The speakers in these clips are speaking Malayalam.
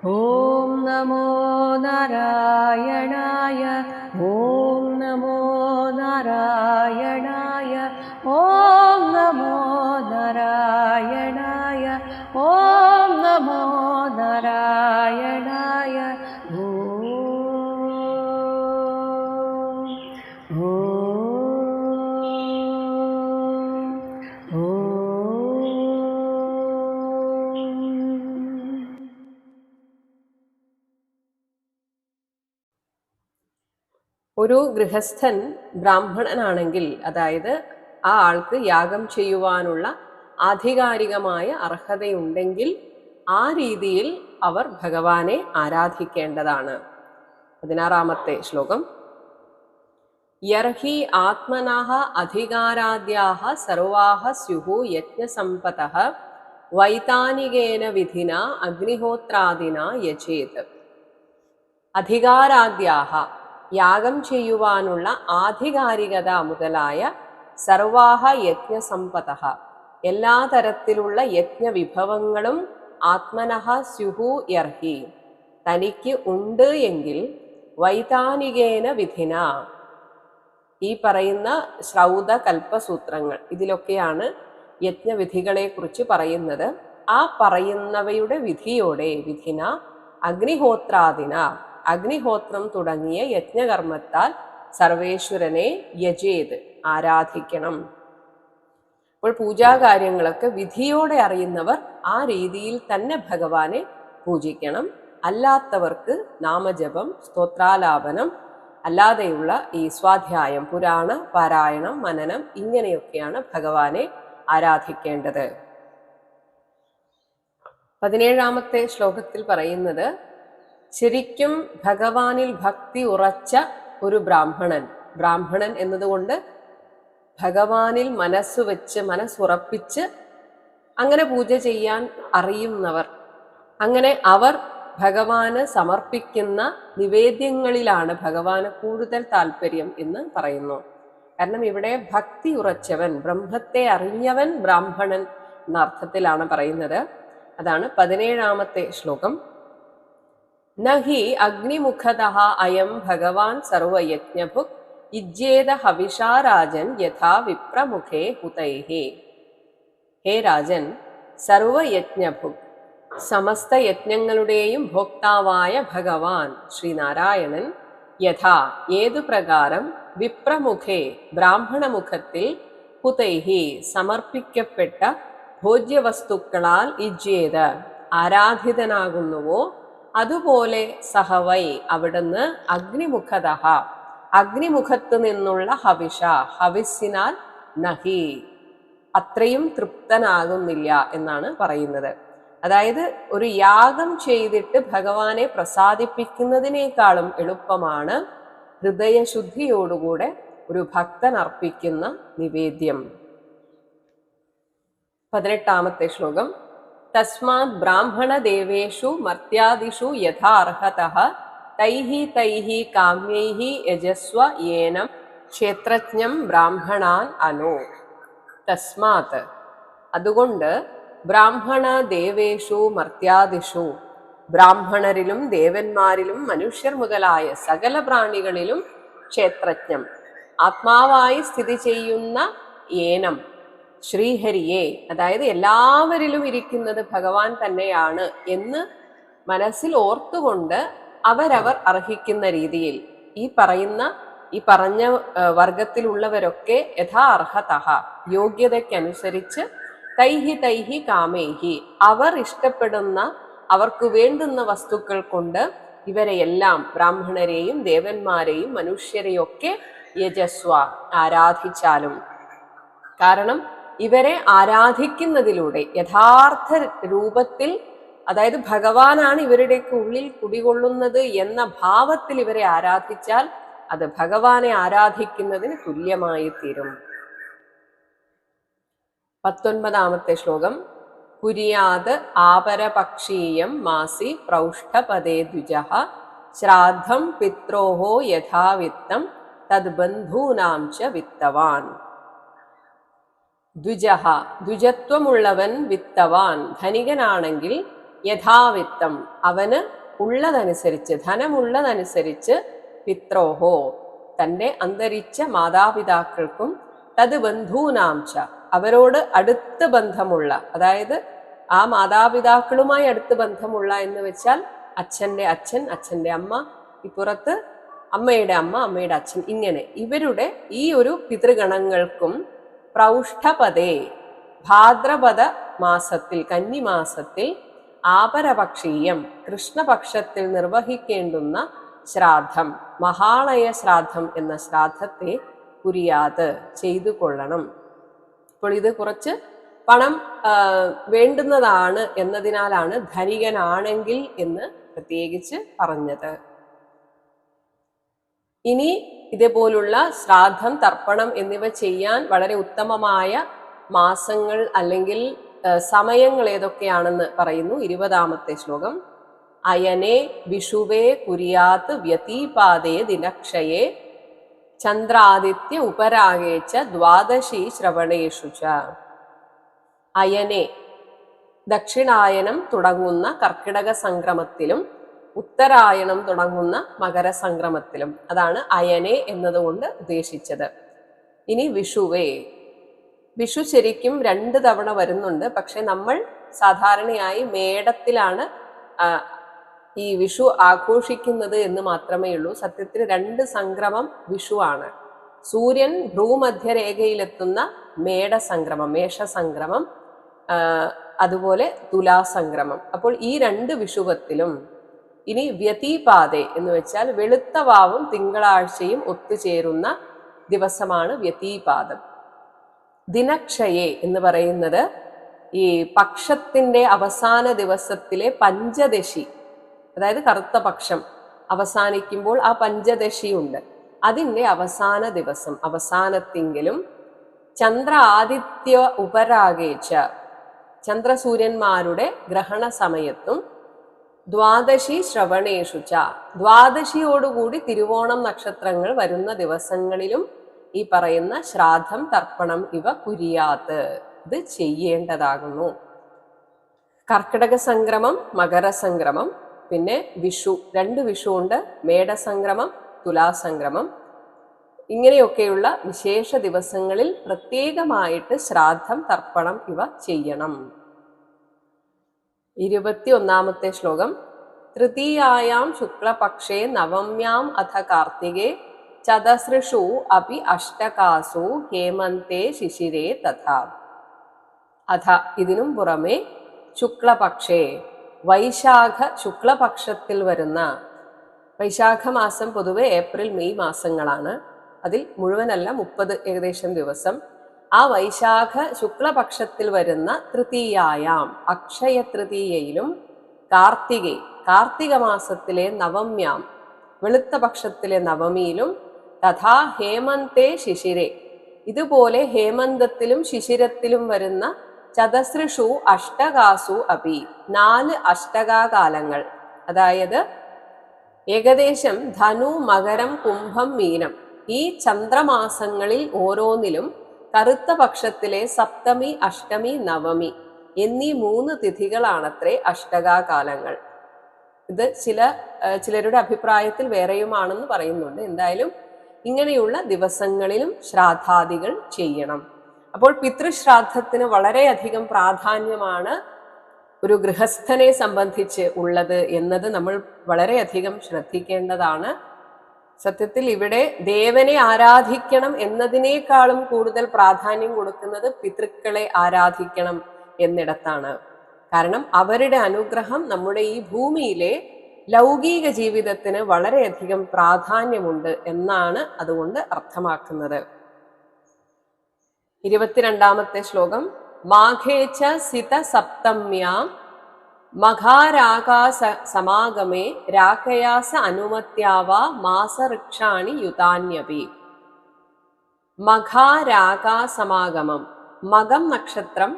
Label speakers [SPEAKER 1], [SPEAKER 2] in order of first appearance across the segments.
[SPEAKER 1] ഓം നമോ നാരായണായ. ഓം നമോ നാരായണായ. ഓം നമോ നാരായണായ. ഓം നമോ നാരായണായ. ഓം ഒരു ഗൃഹസ്ഥൻ ബ്രാഹ്മണനാണെങ്കിൽ, അതായത് ആ ആൾക്ക് യാഗം ചെയ്യുവാനുള്ള ആധികാരികമായ അർഹതയുണ്ടെങ്കിൽ ആ രീതിയിൽ അവർ ഭഗവാനെ ആരാധിക്കേണ്ടതാണ്. 16-ാമത്തെ ശ്ലോകം. യർഹി ആത്മനഃ അധികാരാദ്യാഃ സർവാഃ സ്യുഃ യജ്ഞസമ്പതഃ വൈതാനികേന വിധിന അഗ്നിഹോത്രാദിന യജേത്. അധികാരാദ്യാഃ, യാഗം ചെയ്യുവാനുള്ള ആധികാരികത മുതലായ സർവാഹ യജ്ഞസമ്പതഃ, എല്ലാ തരത്തിലുള്ള യജ്ഞവിഭവങ്ങളും ആത്മനഃ സ്യുഹു യർഹി, തനിക്ക് ഉണ്ട് എങ്കിൽ, വൈതാനികേന വിധിന, ഈ പറയുന്ന ശ്രൗത കൽപ്പസൂത്രങ്ങൾ, ഇതിലൊക്കെയാണ് യജ്ഞവിധികളെ കുറിച്ച് പറയുന്നത്. ആ പറയുന്നവയുടെ വിധിയോടെ, വിധിന അഗ്നിഹോത്രാദിന, അഗ്നിഹോത്രം തുടങ്ങിയ യജ്ഞകർമ്മത്താൽ സർവേശ്വരനെ യജേത്, ആരാധിക്കണം. അപ്പോൾ പൂജാകാര്യങ്ങളൊക്കെ വിധിയോടെ അറിയുന്നവർ ആ രീതിയിൽ തന്നെ ഭഗവാനെ പൂജിക്കണം. അല്ലാത്തവർക്ക് നാമജപം, സ്തോത്രാലാപനം, അല്ലാതെയുള്ള ഈ സ്വാധ്യായം, പുരാണ പാരായണം, മനനം, ഇങ്ങനെയൊക്കെയാണ് ഭഗവാനെ ആരാധിക്കേണ്ടത്. 17-ാമത്തെ ശ്ലോകത്തിൽ പറയുന്നത്, ശരിക്കും ഭഗവാനിൽ ഭക്തി ഉറച്ച ഒരു ബ്രാഹ്മണൻ എന്നതുകൊണ്ട് ഭഗവാനിൽ മനസ്സുറപ്പിച്ച് അങ്ങനെ പൂജ ചെയ്യാൻ അറിയുന്നവർ, അങ്ങനെ അവർ ഭഗവാന് സമർപ്പിക്കുന്ന നിവേദ്യങ്ങളിലാണ് ഭഗവാന് കൂടുതൽ താല്പര്യം എന്ന് പറയുന്നു. കാരണം ഇവിടെ ഭക്തി ഉറച്ചവൻ, ബ്രഹ്മത്തെ അറിഞ്ഞവൻ ബ്രാഹ്മണൻ എന്ന അർത്ഥത്തിലാണ് പറയുന്നത്. അതാണ് 17-ാമത്തെ ശ്ലോകം. നഹി അഗ്നിമുഖതഃ അയം ഭഗവാൻ സർവയജ്ഞഭുക് യുജ്യേത ഹവിഷാ രാജൻ യഥാ വിപ്രമുഖേ ഹുതൈഹി. ഹേ രാജൻ, സർവയജ്ഞഭുക്, സമസ്ത യജ്ഞങ്ങളുടെയും ഭോക്താവായ ഭഗവാൻ ശ്രീനാരായണൻ യഥാ, ഏതു പ്രകാരം, വിപ്രമുഖേ, ബ്രാഹ്മണമുഖത്തിൽ, ഹുതൈഹി, സമർപ്പിക്കപ്പെട്ട ഭോജ്യവസ്തുക്കളാൽ, യുജ്യേത, ആരാധിതനാകുന്നുവോ, അതുപോലെ സഹവൈ, അവിടുന്ന്, അഗ്നിമുഖതഃ, അഗ്നിമുഖത്ത് നിന്നുള്ള ഹവിഷ, ഹവിസ്സിനാൽ, നഹി, അത്രയും തൃപ്തനാകുന്നില്ല എന്നാണ് പറയുന്നത്. അതായത് ഒരു യാഗം ചെയ്തിട്ട് ഭഗവാനെ പ്രസാദിപ്പിക്കുന്നതിനേക്കാളും എളുപ്പമാണ് ഹൃദയശുദ്ധിയോടുകൂടെ ഒരു ഭക്തൻ അർപ്പിക്കുന്ന നിവേദ്യം. 18-ാമത്തെ ശ്ലോകം. തസ്മാത് ബ്രാഹ്മണ ദേവേഷു മർത്യാദിഷു യഥാ അർഹതഃ തൈഹി കാമ്യൈഹി യജസ്വ യേനം ക്ഷേത്രജ്ഞം ബ്രാഹ്മണാൻ അനോ. തസ്മാത്, അതുകൊണ്ട്, ബ്രാഹ്മണ ദേവേഷു മർത്യാദിഷു, ബ്രാഹ്മണരിലും ദേവന്മാരിലും മനുഷ്യർ മുതലായ സകല പ്രാണികളിലും, ക്ഷേത്രജ്ഞം, ആത്മാവായി സ്ഥിതി ചെയ്യുന്ന, ഏനം, ശ്രീഹരിയെ, അതായത് എല്ലാവരിലും ഇരിക്കുന്നത് ഭഗവാൻ തന്നെയാണ് എന്ന് മനസ്സിൽ ഓർത്തുകൊണ്ട് അവരവർ അർഹിക്കുന്ന രീതിയിൽ, ഈ പറഞ്ഞ വർഗത്തിലുള്ളവരൊക്കെ യഥാ അർഹതഃ, യോഗ്യതയ്ക്കനുസരിച്ച്, തൈഹി കാമേഹി, അവർ ഇഷ്ടപ്പെടുന്ന, അവർക്ക് വേണ്ടുന്ന വസ്തുക്കൾ കൊണ്ട് ഇവരെയെല്ലാം, ബ്രാഹ്മണരെയും ദേവന്മാരെയും മനുഷ്യരെയൊക്കെ, യജസ്വ, ആരാധിച്ചാലും. കാരണം ഇവരെ ആരാധിക്കുന്നതിലൂടെ യഥാർത്ഥ രൂപത്തിൽ, അതായത് ഭഗവാനാണ് ഇവരുടെയൊക്കെ ഉള്ളിൽ കുടികൊള്ളുന്നത് എന്ന ഭാവത്തിൽ ഇവരെ ആരാധിച്ചാൽ അത് ഭഗവാനെ ആരാധിക്കുന്നതിന് തുല്യമായി തീരും. 19-ാമത്തെ ശ്ലോകം. കുര്യാത് ആപരപക്ഷീയം മാസി പ്രൗഷ്ഠപദേ ദ്വിജഃ ശ്രാദ്ധം പിത്രോഹോ യഥാവിത്തം തദ് ബന്ധൂനാം ച വിത്തവാൻ. ദ്വിജഃ, ദ്വിജത്വമുള്ളവൻ, വിത്തവാൻ, ധനികനാണെങ്കിൽ, യഥാവിത്തം അവന് ഉള്ളതനുസരിച്ച്, ധനമുള്ളതനുസരിച്ച്, പിത്രോഹോ തൻ്റെ അന്തരിച്ച മാതാപിതാക്കൾക്കും, തത് ബന്ധൂനാംച അവരോട് അടുത്ത ബന്ധമുള്ള, അതായത് ആ മാതാപിതാക്കളുമായി അടുത്ത് ബന്ധമുള്ള എന്ന് വെച്ചാൽ അച്ഛൻ്റെ അച്ഛൻ, അച്ഛൻ്റെ അമ്മ, ഇപ്പുറത്ത് അമ്മയുടെ അമ്മ, അമ്മയുടെ അച്ഛൻ, ഇങ്ങനെ ഇവരുടെ ഈ ഒരു പിതൃഗണങ്ങൾക്കും പ്രൗഷ്ഠപദേ ഭാദ്രപദ മാസത്തിൽ, കന്നിമാസത്തിൽ, ആപരപക്ഷീയം കൃഷ്ണപക്ഷത്തിൽ നിർവഹിക്കേണ്ടുന്ന ശ്രാദ്ധം, മഹാളയ ശ്രാദ്ധം എന്ന ശ്രാദ്ധത്തെ കുരിയാത് ചെയ്തു കൊള്ളണം. അപ്പോൾ ഇത് കുറച്ച് പണം വേണ്ടുന്നതാണ് എന്നതിനാലാണ് ധനികനാണെങ്കിൽ എന്ന് പ്രത്യേകിച്ച് പറഞ്ഞത്. ഇനി ഇതേപോലുള്ള ശ്രാദ്ധം, തർപ്പണം എന്നിവ ചെയ്യാൻ വളരെ ഉത്തമമായ മാസങ്ങൾ അല്ലെങ്കിൽ സമയങ്ങൾ ഏതൊക്കെയാണെന്ന് പറയുന്നു 20-ാമത്തെ ശ്ലോകം. അയനെ വിഷുവേ കുര്യാത് വ്യതീപാദേ ദിനക്ഷയേ ചന്ദ്രാദിത്യ ഉപരാഗേച്ച ദ്വാദശി ശ്രവണേഷു ച. അയനെ ദക്ഷിണായനം തുടങ്ങുന്ന കർക്കിടക സംക്രമത്തിലും ഉത്തരായണം തുടങ്ങുന്ന മകരസംക്രമത്തിലും, അതാണ് അയനെ എന്നതുകൊണ്ട് ഉദ്ദേശിച്ചത്. ഇനി വിഷുവേ, വിഷു ശരിക്കും 2 തവണ വരുന്നുണ്ട്. പക്ഷെ നമ്മൾ സാധാരണയായി മേടത്തിലാണ് ഈ വിഷു ആഘോഷിക്കുന്നത് എന്ന് മാത്രമേ ഉള്ളൂ. സത്യത്തിൽ 2 സംക്രമം വിഷു ആണ്. സൂര്യൻ ഭ്രൂമധ്യരേഖയിലെത്തുന്ന മേടസംക്രമം, മേഷസംക്രമം, അതുപോലെ തുലാസംക്രമം. അപ്പോൾ ഈ 2 വിഷുവത്തിലും ഇനി വ്യതീപാദേ എന്ന് വെച്ചാൽ വെളുത്ത വാവും തിങ്കളാഴ്ചയും ഒത്തുചേരുന്ന ദിവസമാണ് വ്യതീപാദം. ദിനക്ഷയെ എന്ന് പറയുന്നത് ഈ പക്ഷത്തിന്റെ അവസാന ദിവസത്തിലെ പഞ്ചദശി, അതായത് കറുത്ത പക്ഷം അവസാനിക്കുമ്പോൾ ആ പഞ്ചദശിയുണ്ട്, അതിൻ്റെ അവസാന ദിവസം, അവസാനത്തെങ്കിലും ചന്ദ്ര ആദിത്യ ഉപരാഗേച്ച ചന്ദ്രസൂര്യന്മാരുടെ ഗ്രഹണ സമയത്തും ദ്വാദശി ശ്രവണേഷു ച ദ്വാദശിയോടുകൂടി തിരുവോണം നക്ഷത്രങ്ങൾ വരുന്ന ദിവസങ്ങളിലും ഈ പറയുന്ന ശ്രാദ്ധം, തർപ്പണം ഇവ കുരിയാത്ത് ഇത് ചെയ്യേണ്ടതാകുന്നു. കർക്കിടക സംക്രമം, മകരസംക്രമം, പിന്നെ വിഷു, 2 വിഷു ഉണ്ട്, മേടസംക്രമം, തുലാസംക്രമം, ഇങ്ങനെയൊക്കെയുള്ള വിശേഷ ദിവസങ്ങളിൽ പ്രത്യേകമായിട്ട് ശ്രാദ്ധം, തർപ്പണം ഇവ ചെയ്യണം. 21-ാമത്തെ ശ്ലോകം. തൃതീയായാം ശുക്ലപക്ഷേ നവമ്യാം അഥ കാർത്തികേ ചതസൃഷു അപി അഷ്ടകാസു ഹേമന്തേ ശിശിരേ തഥാ. അഥ ഇതിനും പുറമെ ശുക്ലപക്ഷേ വൈശാഖ ശുക്ലപക്ഷത്തിൽ വരുന്ന, വൈശാഖ മാസം പൊതുവെ ഏപ്രിൽ മെയ് മാസങ്ങളാണ്, അതിൽ മുഴുവനല്ല 30 ഏകദേശം ദിവസം. ആ വൈശാഖ ശുക്ലപക്ഷത്തിൽ വരുന്ന തൃതീയായാം അക്ഷയ തൃതീയയിലും കാർത്തിക മാസത്തിലെ നവമ്യാം വെളുത്ത പക്ഷത്തിലെ നവമിയിലും തഥാ ഹേമന്തേ ശിശിരേ ഇതുപോലെ ഹേമന്തത്തിലും ശിശിരത്തിലും വരുന്ന ചതസൃഷു അഷ്ടകാസു അപി 4 അഷ്ടകാകാലങ്ങൾ, അതായത് ഏകദേശം ധനു, മകരം, കുംഭം, മീനം ഈ ചന്ദ്രമാസങ്ങളിൽ ഓരോന്നിലും കറുത്ത പക്ഷത്തിലെ സപ്തമി, അഷ്ടമി, നവമി എന്നീ 3 തിഥികളാണത്രേ അഷ്ടകാകാലങ്ങൾ. ഇത് ചിലരുടെ അഭിപ്രായത്തിൽ വേറെയുമാണെന്ന് പറയുന്നുണ്ട്. എന്തായാലും ഇങ്ങനെയുള്ള ദിവസങ്ങളിലും ശ്രാദ്ധാദികൾ ചെയ്യണം. അപ്പോൾ പിതൃശ്രാദ്ധത്തിന് വളരെയധികം പ്രാധാന്യമാണ് ഒരു ഗൃഹസ്ഥനെ സംബന്ധിച്ച് ഉള്ളത് എന്നത് നമ്മൾ വളരെയധികം ശ്രദ്ധിക്കേണ്ടതാണ്. സത്യത്തിൽ ഇവിടെ ദേവനെ ആരാധിക്കണം എന്നതിനേക്കാളും കൂടുതൽ പ്രാധാന്യം കൊടുക്കുന്നത് പിതൃക്കളെ ആരാധിക്കണം എന്നിടത്താണ്. കാരണം അവരുടെ അനുഗ്രഹം നമ്മുടെ ഈ ഭൂമിയിലെ ലൗകിക ജീവിതത്തിന് വളരെയധികം പ്രാധാന്യമുണ്ട് എന്നാണ് അതുകൊണ്ട് അർത്ഥമാക്കുന്നത്. 22-ാമത്തെ ശ്ലോകം. മാഘേച്ച സിത സപ്തമ്യാം മഘാരാകാസ സമാഗമേ രാകയാസ അനുമത്യാവ മാസഋക്ഷാണി യുതാന്യപി. മഘാരാകാസമാഗമം, മകം നക്ഷത്രം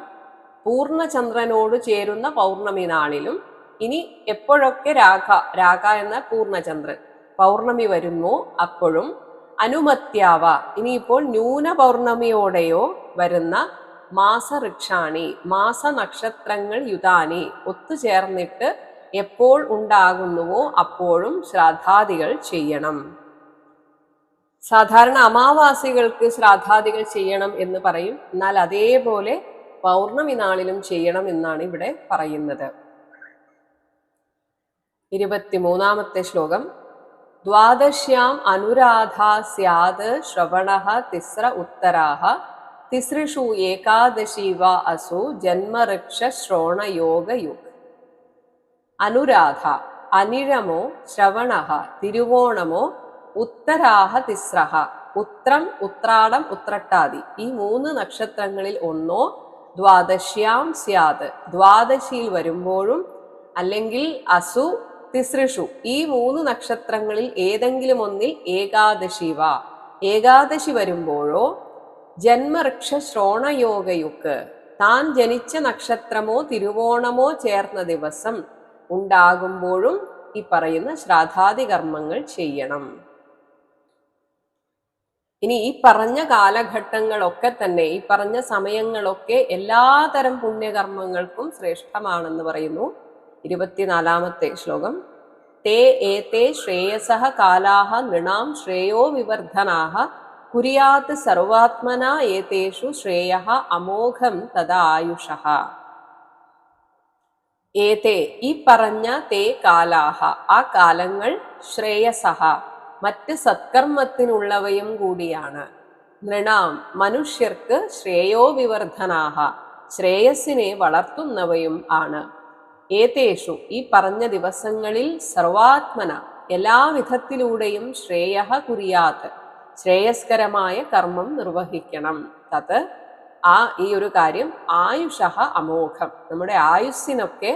[SPEAKER 1] പൂർണ്ണചന്ദ്രനോട് ചേരുന്ന പൗർണമി നാളിലും, ഇനി എപ്പോഴൊക്കെ രാഗ എന്ന പൂർണ്ണചന്ദ്രൻ പൗർണമി വരുന്നോ അപ്പോഴും, അനുമത്യാവ ഇനിയിപ്പോൾ ന്യൂന പൗർണമിയോടെയോ വരുന്ന മാസഋക്ഷാണി മാസനക്ഷത്രങ്ങൾ യുതാനി ഒത്തുചേർന്നിട്ട് എപ്പോൾ ഉണ്ടാകുന്നുവോ അപ്പോഴും ശ്രാദ്ധാദികൾ ചെയ്യണം. സാധാരണ അമാവാസികൾക്ക് ശ്രാദ്ധാദികൾ ചെയ്യണം എന്ന് പറയും. എന്നാൽ അതേപോലെ പൗർണമി നാളിലും ചെയ്യണം എന്നാണ് ഇവിടെ പറയുന്നത്. 23-ാമത്തെ ശ്ലോകം. ദ്വാദശ്യാം അനുരാധാ സ്യാത് ശ്രവണഃ തിസ്ര ഉത്തരാഃ തിസൃഷു ഏകാദശി വാ അസു ജന്മഋക്ഷ ശ്രോണയോഗയുഗ്. അനുരാധ അനിഴമോ ശ്രവണഃ തിരുവോണമോ ഉത്തരാഹ തിസ്രഹ ഉത്രം ഉത്രാടം ഉത്രട്ടാതി ഈ 3 നക്ഷത്രങ്ങളിൽ ഒന്നോ ദ്വാദശ്യാം സ്യാത് ദ്വാദശിയിൽ വരുമ്പോഴും അല്ലെങ്കിൽ അസു തിസൃഷു ഈ 3 നക്ഷത്രങ്ങളിൽ ഏതെങ്കിലും ഒന്നിൽ ഏകാദശിവ ഏകാദശി വരുമ്പോഴോ ജന്മഋക്ഷ ശ്രോണയോഗയുക്ക് താൻ ജനിച്ച നക്ഷത്രമോ തിരുവോണമോ ചേർന്ന ദിവസം ഉണ്ടാകുമ്പോഴും ഈ പറയുന്ന ശ്രാദ്ധാദി കർമ്മങ്ങൾ ചെയ്യണം. ഇനി ഈ പറഞ്ഞ കാലഘട്ടങ്ങളൊക്കെ തന്നെ ഈ പറഞ്ഞ സമയങ്ങളൊക്കെ എല്ലാതരം പുണ്യകർമ്മങ്ങൾക്കും ശ്രേഷ്ഠമാണെന്ന് പറയുന്നു. 24-ാമത്തെ ശ്ലോകം. തേ ഏതേ ശ്രേയസഃ കാലാഃ നൃണാം ശ്രേയോ വിവർധനാഃ കുര്യാത് സർവാത്മനാ ഏതേഷു ശ്രേയഃ അമോഘം തദാ ആയുഷഃ. ഏതേ ഈ പറഞ്ഞ തേ കാലാഹ ആ കാലങ്ങൾ ശ്രേയസഃ മറ്റ് സത്കർമ്മത്തിനുള്ളവയും കൂടിയാണ്. നൃണാം മനുഷ്യർക്ക് ശ്രേയോ വിവർധനാഹ ശ്രേയസ്സിനെ വളർത്തുന്നവയും ആണ്. ഏതേഷു ഈ പറഞ്ഞ ദിവസങ്ങളിൽ സർവാത്മന എല്ലാവിധത്തിലൂടെയും ശ്രേയഃ കുര്യാത് ശ്രേയസ്കരമായ കർമ്മം നിർവഹിക്കണം. തത് ഈ ഒരു കാര്യം ആയുഷഃ അമോഘം നമ്മുടെ ആയുസ്സിനൊക്കെ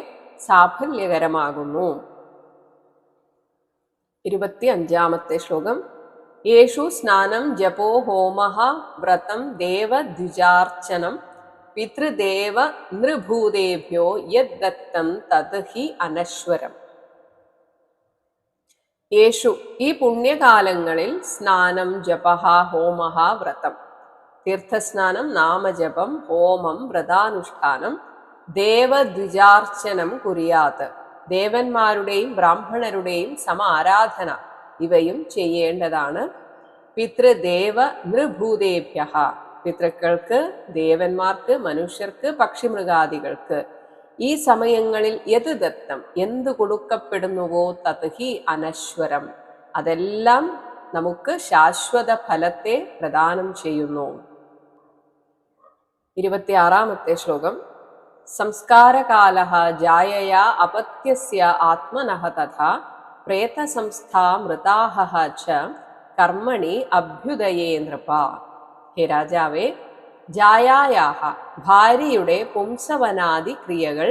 [SPEAKER 1] സാഫല്യകരമാകുന്നു. 25-ാമത്തെ ശ്ലോകം. യേഷു സ്നാനം ജപോ ഹോമഃ വ്രതം ദേവദ്വിജാർച്ചനം പിതൃദേവ നൃഭൂതേഭ്യോ യദ്ദത്തം തത് ഹി അനശ്വരം. യേഷു ഈ പുണ്യകാലങ്ങളിൽ സ്നാനം ജപഃ ഹോമഃ വ്രതം തീർത്ഥസ്നാനം നാമജപം ഹോമം വ്രതാനുഷ്ഠാനം ദേവദ്വിജാർച്ചനം കുര്യാത് ദേവന്മാരുടെയും ബ്രാഹ്മണരുടെയും ആരാധന ഇവയും ചെയ്യേണ്ടതാണ്. പിതൃദേവ നൃഭൂതേഭ്യഃ പിതൃക്കൾക്ക് ദേവന്മാർക്ക് മനുഷ്യർക്ക് പക്ഷിമൃഗാദികൾക്ക് ഈ സമയങ്ങളിൽ യത് ദത്തം എന്തു കൊടുക്കപ്പെടുന്നുവോ തത് ഹി അനശ്വരം അതെല്ലാം നമുക്ക് ശാശ്വത ഫലത്തെ പ്രദാനം ചെയ്യുന്നു. 26-ാമത്തെ ശ്ലോകം. സംസ്കാരകാലഃ ജായയാ അപത്യസ്യ ആത്മനഃ തഥാ പ്രേതസംസ്ഥാ മൃതാഹ ച കർമ്മണി അഭ്യുദയേ നൃപ. ഹേ രാജാവേ, ജായായാഹ ഭാര്യയുടെ പുംസവനാദി ക്രിയകൾ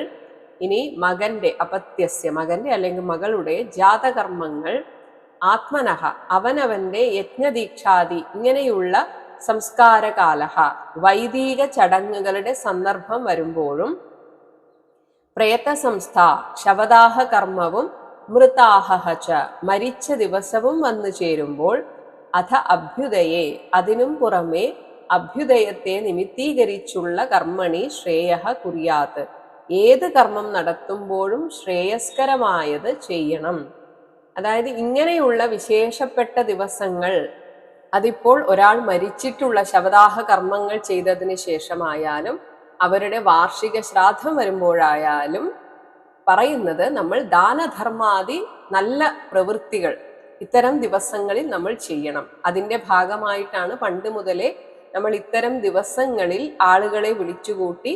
[SPEAKER 1] ഇനി മകന്റെ അപത്യസ്യ മകന്റെ അല്ലെങ്കിൽ മകളുടെ ജാതകർമ്മങ്ങൾ ആത്മനഃ അവനവന്റെ യജ്ഞദീക്ഷാദി ഇങ്ങനെയുള്ള സംസ്കാരകാലഃ വൈദിക ചടങ്ങുകളുടെ സന്ദർഭം വരുമ്പോഴും പ്രേതസംസ്ഥ ശവദാഹ കർമ്മവും മൃതാഹ ച മരിച്ച ദിവസവും വന്നു ചേരുമ്പോൾ അഥ അഭ്യുദയേ അതിനും പുറമെ അഭ്യുദയത്തെ നിമിത്തീകരിച്ചുള്ള കർമ്മണി ശ്രേയഃ കുര്യാത് ഏത് കർമ്മം നടത്തുമ്പോഴും ശ്രേയസ്കരമായത് ചെയ്യണം. അതായത് ഇങ്ങനെയുള്ള വിശേഷപ്പെട്ട ദിവസങ്ങൾ അതിപ്പോൾ ഒരാൾ മരിച്ചിട്ടുള്ള ശവദാഹ കർമ്മങ്ങൾ ചെയ്തതിന് ശേഷമായാലും അവരുടെ വാർഷിക ശ്രാദ്ധം വരുമ്പോഴായാലും പറയുന്നത് നമ്മൾ ദാനധർമാദി നല്ല പ്രവൃത്തികൾ ഇത്തരം ദിവസങ്ങളിൽ നമ്മൾ ചെയ്യണം. അതിൻ്റെ ഭാഗമായിട്ടാണ് പണ്ട് മുതലേ നമ്മൾ ഇത്തരം ദിവസങ്ങളിൽ ആളുകളെ വിളിച്ചുകൂട്ടി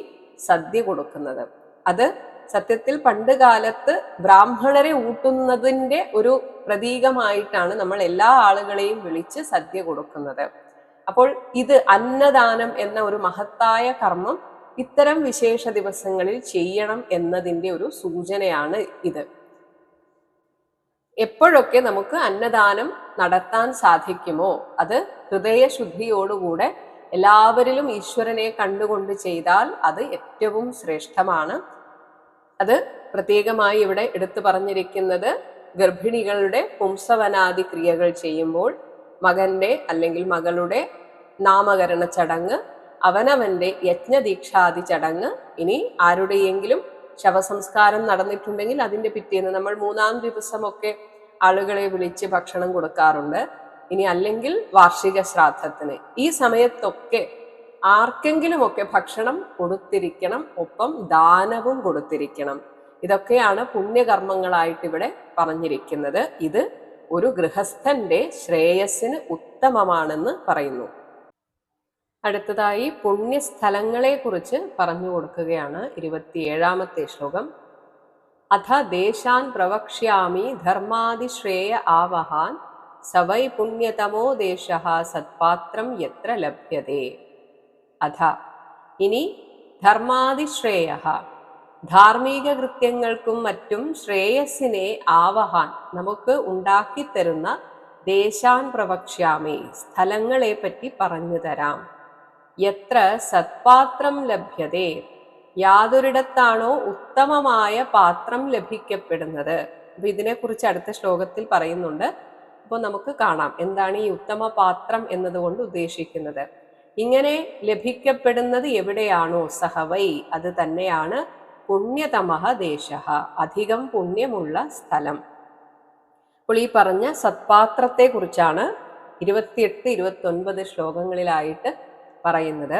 [SPEAKER 1] സദ്യ കൊടുക്കുന്നത്. അത് സത്യത്തിൽ പണ്ട് കാലത്ത് ബ്രാഹ്മണരെ ഊട്ടുന്നതിൻ്റെ ഒരു പ്രതീകമായിട്ടാണ് നമ്മൾ എല്ലാ ആളുകളെയും വിളിച്ച് സദ്യ കൊടുക്കുന്നത്. അപ്പോൾ ഇത് അന്നദാനം എന്ന ഒരു മഹത്തായ കർമ്മം ഇത്തരം വിശേഷ ദിവസങ്ങളിൽ ചെയ്യണം എന്നതിൻ്റെ ഒരു സൂചനയാണ് ഇത്. എപ്പോഴൊക്കെ നമുക്ക് അന്നദാനം നടത്താൻ സാധിക്കുമോ അത് ഹൃദയശുദ്ധിയോടുകൂടെ എല്ലാവരിലും ഈശ്വരനെ കണ്ടുകൊണ്ട് ചെയ്താൽ അത് ഏറ്റവും ശ്രേഷ്ഠമാണ്. അത് പ്രത്യേകമായി ഇവിടെ എടുത്തു പറഞ്ഞിരിക്കുന്നത് ഗർഭിണികളുടെ പുംസവനാദി ക്രിയകൾ ചെയ്യുമ്പോൾ മകന്റെ അല്ലെങ്കിൽ മകളുടെ നാമകരണ ചടങ്ങ് അവനവന്റെ യജ്ഞദീക്ഷാദി ചടങ്ങ്. ഇനി ആരുടെയെങ്കിലും ശവസംസ്കാരം നടന്നിട്ടുണ്ടെങ്കിൽ അതിന്റെ പിറ്റേന്ന് നമ്മൾ 3-ാം ദിവസമൊക്കെ ആളുകളെ വിളിച്ച് ഭക്ഷണം കൊടുക്കാറുണ്ട്. ഇനി അല്ലെങ്കിൽ വാർഷിക ശ്രാദ്ധത്തിന് ഈ സമയത്തൊക്കെ ആർക്കെങ്കിലുമൊക്കെ ഭക്ഷണം കൊടുത്തിരിക്കണം, ഒപ്പം ദാനവും കൊടുത്തിരിക്കണം. ഇതൊക്കെയാണ് പുണ്യകർമ്മങ്ങളായിട്ട് ഇവിടെ പറഞ്ഞിരിക്കുന്നത്. ഇത് ഒരു ഗൃഹസ്ഥന്റെ ശ്രേയസ്സിന് ഉത്തമമാണെന്ന് പറയുന്നു. അടുത്തതായി പുണ്യസ്ഥലങ്ങളെ കുറിച്ച് പറഞ്ഞു കൊടുക്കുകയാണ് 27-ാമത്തെ ശ്ലോകം. അഥ ദേശാൻ പ്രവക്ഷ്യാമി ധർമാതിശ്രേയ ആവഹാൻ സവൈ പുണ്യതമോ ദേശഃ സത്പാത്രം യത്ര ലഭ്യതേ. അഥ ഇനി ധർമാതിശ്രേയ, ധാർമ്മിക കൃത്യങ്ങൾക്കും മറ്റും ശ്രേയസ്സിനെ ആവഹാൻ നമുക്ക് ഉണ്ടാക്കിത്തരുന്ന ദേശാൻ പ്രവക്ഷ്യാമി സ്ഥലങ്ങളെ പറ്റി പറഞ്ഞു തരാം. യത്ര സത്പാത്രം ലഭ്യതേ, യാതൊരിടത്താണോ ഉത്തമമായ പാത്രം ലഭിക്കപ്പെടുന്നത്. അപ്പൊ ഇതിനെക്കുറിച്ച് അടുത്ത ശ്ലോകത്തിൽ പറയുന്നുണ്ട്. അപ്പോൾ നമുക്ക് കാണാം എന്താണ് ഈ ഉത്തമ പാത്രം എന്നതുകൊണ്ട് ഉദ്ദേശിക്കുന്നത്. ഇങ്ങനെ ലഭിക്കപ്പെടുന്നത് എവിടെയാണോ സഹവൈ, അത് തന്നെയാണ് പുണ്യതമഃ ദേശഃ, അധികം പുണ്യമുള്ള സ്ഥലം. അപ്പോൾ ഈ പറഞ്ഞ സത്പാത്രത്തെ കുറിച്ചാണ് 28-29 ശ്ലോകങ്ങളിലായിട്ട് പറയുന്നത്.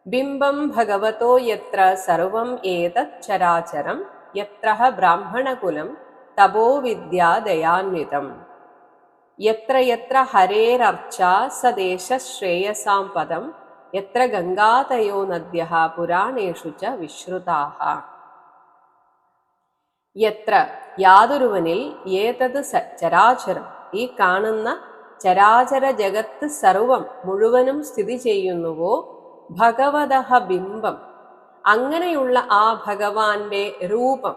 [SPEAKER 1] ബിംബം ഭഗവതോ യത്ര സർവം ഏതത് ചരാചരം യത്ര ബ്രാഹ്മണകുലം തപോ വിദ്യാ ദയാന്വിതം യത്ര യത്ര ഹരേരർച്ച സദേശ ശ്രേയസാം പദം യത്ര ഗംഗാതയോ നദ്യഃ പുരാണേഷു ച വിശ്രുതാഃ. യത്ര യാതൊരുവനിൽ ഏതത് ചരാചരം, ഈ കാണുന്ന ചരാചര ജഗത്ത് സർവം മുഴുവനും സ്ഥിതി ചെയ്യുന്നുവോ, ഭഗവതഃ ബിംബം, അങ്ങനെയുള്ള ആ ഭഗവാന്റെ രൂപം,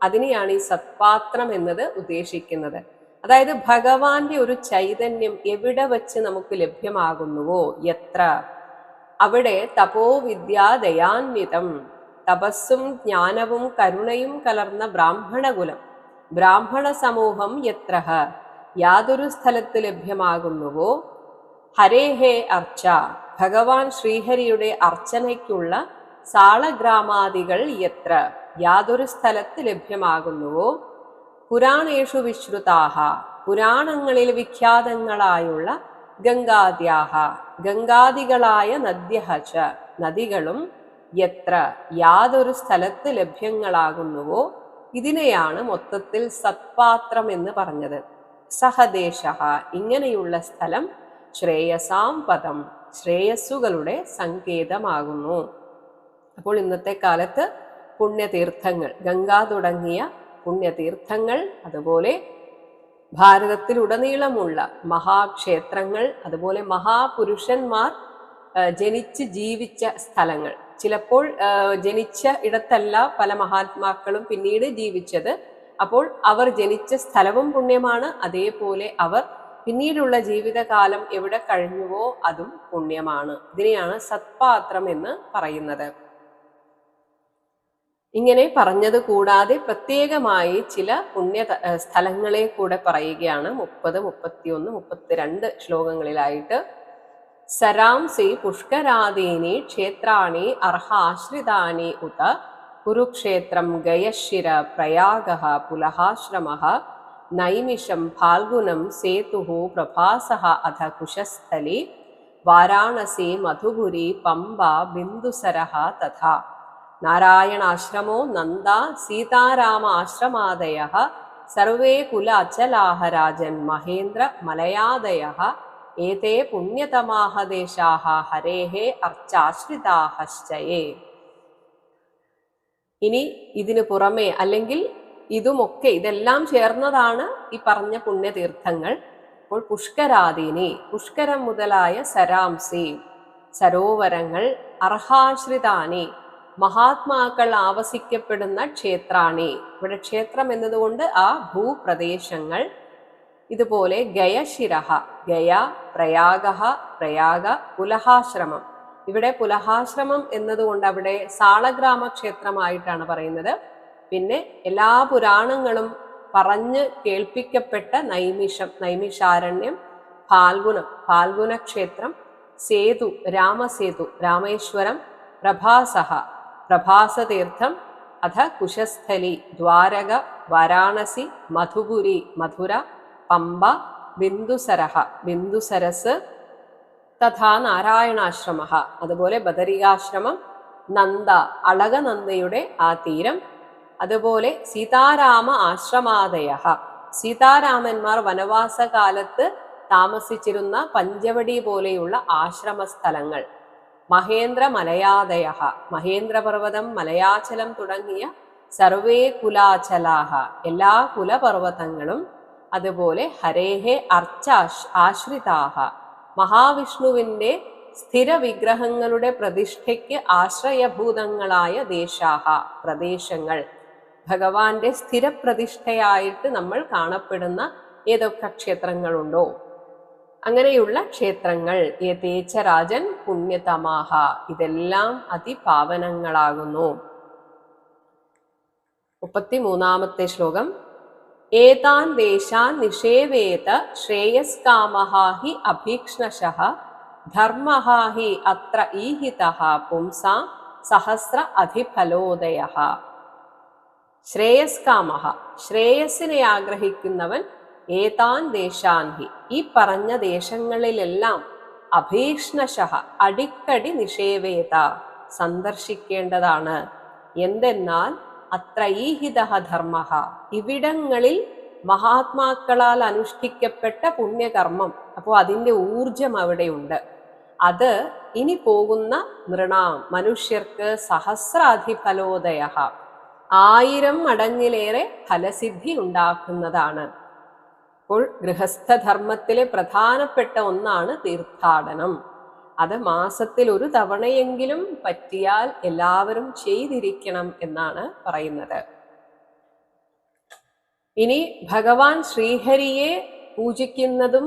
[SPEAKER 1] അതിനെയാണ് ഈ സത്പാത്രം എന്നത് ഉദ്ദേശിക്കുന്നത്. അതായത് ഭഗവാന്റെ ഒരു ചൈതന്യം എവിടെ വച്ച് നമുക്ക് ലഭ്യമാകുന്നുവോ, യത്ര, അവിടെ തപോ വിദ്യാ ദയാന്വിതം, തപസ്സും ജ്ഞാനവും കരുണയും കലർന്ന ബ്രാഹ്മണകുലം, ബ്രാഹ്മണ സമൂഹം യത്ര, യാതൊരു സ്ഥലത്ത് ലഭ്യമാകുന്നുവോ, ഹരേഹേ അർച്ച, ഭഗവാൻ ശ്രീഹരിയുടെ അർച്ചനയ്ക്കുള്ള സാളഗ്രാമാദികൾ യത്ര, യാതൊരു സ്ഥലത്ത് ലഭ്യമാകുന്നുവോ, പുരാണേഷു വിശ്രുതാഹ, പുരാണങ്ങളിൽ വിഖ്യാതങ്ങളായുള്ള ഗംഗാദ്യാഹ, ഗംഗാദികളായ നദ്യഃ ച, നദികളും യത്ര, യാതൊരു സ്ഥലത്ത് ലഭ്യങ്ങളാകുന്നുവോ, ഇതിനെയാണ് മൊത്തത്തിൽ സത്പാത്രം എന്ന് പറഞ്ഞത്. സഹദേശഃ, ഇങ്ങനെയുള്ള സ്ഥലം ശ്രേയസാം പദം, ശ്രേയസ്സുകളുടെ സങ്കേതമാകുന്നു. അപ്പോൾ ഇന്നത്തെ കാലത്ത് പുണ്യതീർത്ഥങ്ങൾ, ഗംഗ തുടങ്ങിയ പുണ്യതീർത്ഥങ്ങൾ, അതുപോലെ ഭാരതത്തിലുടനീളമുള്ള മഹാക്ഷേത്രങ്ങൾ, അതുപോലെ മഹാപുരുഷന്മാർ ജനിച്ച് ജീവിച്ച സ്ഥലങ്ങൾ, ചിലപ്പോൾ ജനിച്ച ഇടത്തല്ല പല മഹാത്മാക്കളും പിന്നീട് ജീവിച്ചത്. അപ്പോൾ അവർ ജനിച്ച സ്ഥലവും പുണ്യമാണ്, അതേപോലെ അവർ പിന്നീടുള്ള ജീവിതകാലം എവിടെ കഴിഞ്ഞുവോ അതും പുണ്യമാണ്. ഇതിനെയാണ് സത്പാത്രം എന്ന് പറയുന്നത്. ഇങ്ങനെ പറഞ്ഞത് കൂടാതെ പ്രത്യേകമായി ചില പുണ്യ സ്ഥലങ്ങളെ കൂടെ പറയുകയാണ് 30, 31, 32 ശ്ലോകങ്ങളിലായിട്ട്. സരാംസി പുഷ്കരാദീനി ക്ഷേത്രാണി അർഹാശ്രിതാനി ഉത കുരുക്ഷേത്രം ഗയശിര പ്രയാഗഃ പുലഹാശ്രമഃ നൈമിഷം ഫാൽഗുനം സേതുഃ പ്രഭാസഃ അധ കുശസ്ഥലി വാരാണസി മധുപുരി പമ്പ ബിന്ദുസരഃ തഥാ നാരായണാശ്രമോ നന്ദ സീതാരാമ ആശ്രമാദയഃ സർവേ കുല അചലാഃ രാജൻ മഹേന്ദ്ര മലയാദയഃ ഏതേ പുണ്യതമാഃ ദേശാഃ ഹരേഃ അർച്ചാശ്രിതാഃശ്ചയേ. ഇനി ഇതിനു പുറമെ, അല്ലെങ്കിൽ ഇതുമൊക്കെ, ഇതെല്ലാം ചേർന്നതാണ് ഈ പറഞ്ഞ പുണ്യതീർത്ഥങ്ങൾ. അപ്പോൾ പുഷ്കരാദീനി, പുഷ്കരം മുതലായ സരാംസി, സരോവരങ്ങൾ, അർഹാശ്രിതാനി, മഹാത്മാക്കൾ ആവസിക്കപ്പെടുന്ന ക്ഷേത്രാണി, ഇവിടെ ക്ഷേത്രം എന്നതുകൊണ്ട് ആ ഭൂപ്രദേശങ്ങൾ, ഇതുപോലെ ഗയശിരഃ, ഗയ, പ്രയാഗഃ, പ്രയാഗ, പുലഹാശ്രമം, ഇവിടെ പുലഹാശ്രമം എന്നതുകൊണ്ട് അവിടെ സാളഗ്രാമ ക്ഷേത്രമായിട്ടാണ് പറയുന്നത്. പിന്നെ എല്ലാ പുരാണങ്ങളും പറഞ്ഞ് കേൾപ്പിക്കപ്പെട്ട നൈമിഷം, നൈമിഷാരണ്യം, ഫാൽഗുനം, ഫാൽഗുന ക്ഷേത്രം, സേതു രാമസേതു രാമേശ്വരം, പ്രഭാസഹ പ്രഭാസതീർത്ഥം, അഥ കുശസ്ഥലി ദ്വാരക വാരാണസി മധുപുരി മധുര, പമ്പ ബിന്ദുസരഹ ബിന്ദുസരസ്, തഥാ നാരായണാശ്രമ അതുപോലെ ബദരികാശ്രമം, നന്ദ അളകനന്ദയുടെ ആ തീരം, അതുപോലെ സീതാരാമ ആശ്രമാദയ സീതാരാമന്മാർ വനവാസകാലത്ത് താമസിച്ചിരുന്ന പഞ്ചവടി പോലെയുള്ള ആശ്രമസ്ഥലങ്ങൾ, മഹേന്ദ്ര മലയാദയ മഹേന്ദ്രപർവ്വതം മലയാചലം തുടങ്ങിയ സർവേ കുലാചലാഹ എല്ലാ കുലപർവ്വതങ്ങളും, അതുപോലെ ഹരേഹേ ആശ്രിതാഹ മഹാവിഷ്ണുവിൻ്റെ സ്ഥിര വിഗ്രഹങ്ങളുടെ പ്രതിഷ്ഠയ്ക്ക് ആശ്രയഭൂതങ്ങളായ ദേശാഹ പ്രദേശങ്ങൾ, ഭഗവാന്റെ സ്ഥിരപ്രതിഷ്ഠയായിട്ട് നമ്മൾ കാണപ്പെടുന്ന ഏതൊക്കെ ക്ഷേത്രങ്ങളുണ്ടോ അങ്ങനെയുള്ള ക്ഷേത്രങ്ങൾ, യേതേച്ച രാജൻ പുണ്യതമാഹ ഇതെല്ലാം അതിപാവനങ്ങളാകുന്നു. 33-ാമത്തെ ശ്ലോകം. ഏതാൻ ദേശാൻ നിഷേവേത ശ്രേയസ്കാമഃ ഹി അഭീക്ഷ്ണശഃ ധർമ്മഃ ഹി അത്ര ഈഹിതഃ പുംസാം സഹസ്ര അധിഫലോദയഃ. ശ്രേയസ്കാമഃ ശ്രേയസ്സിനെ ആഗ്രഹിക്കുന്നവൻ, ഏതാൻ ദേശാൻ ഹി ഈ പറഞ്ഞ ദേശങ്ങളിലെല്ലാം, അഭീക്ഷ്ണശഃ അടിക്കടി നിഷേവേത സന്ദർശിക്കേണ്ടതാണ്. എന്തെന്നാൽ അത്ര ഈഹിതഃ ധർമ്മഃ ഇവിടങ്ങളിൽ മഹാത്മാക്കളാൽ അനുഷ്ഠിക്കപ്പെട്ട പുണ്യകർമ്മം, അപ്പോൾ അതിൻ്റെ ഊർജം അവിടെയുണ്ട്. അത് ഇനി പോകുന്ന നൃണാം മനുഷ്യർക്ക് സഹസ്രാധിഫലോദയ 1000 മടങ്ങിലേറെ ഫലസിദ്ധി ഉണ്ടാക്കുന്നതാണ്. അപ്പോൾ ഗൃഹസ്ഥധർമ്മത്തിലെ പ്രധാനപ്പെട്ട ഒന്നാണ് തീർത്ഥാടനം. അത് മാസത്തിൽ ഒരു തവണയെങ്കിലും പറ്റിയാൽ എല്ലാവരും ചെയ്തിരിക്കണം എന്നാണ് പറയുന്നത്. ഇനി ഭഗവാൻ ശ്രീഹരിയെ പൂജിക്കുന്നതും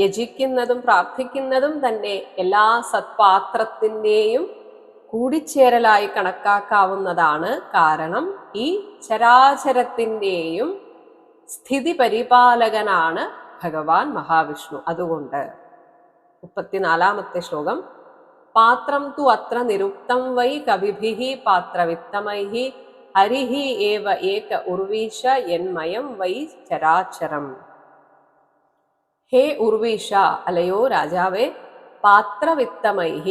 [SPEAKER 1] യജിക്കുന്നതും പ്രാർത്ഥിക്കുന്നതും തന്നെ എല്ലാ സത്പാത്രത്തിൻ്റെയും കൂടിച്ചേരലായി കണക്കാക്കാവുന്നതാണ്. കാരണം ഈ ചരാചരത്തിൻ്റെയും സ്ഥിതി പരിപാലകനാണ് ഭഗവാൻ മഹാവിഷ്ണു. അതുകൊണ്ട് 34-ാമത്തെ ശ്ലോകം. പാത്രം തു അത്ര നിരുക്തം വൈ കവിഭിഃ പാത്രവിത്തമൈഃ ഹരിഃ ഏവ ഏക ഉർവീശ യന്മയം വൈ ചരാചരം. ഹേ ഉർവീശ അലയോ രാജാവേ, പാത്രവിത്തമൈഃ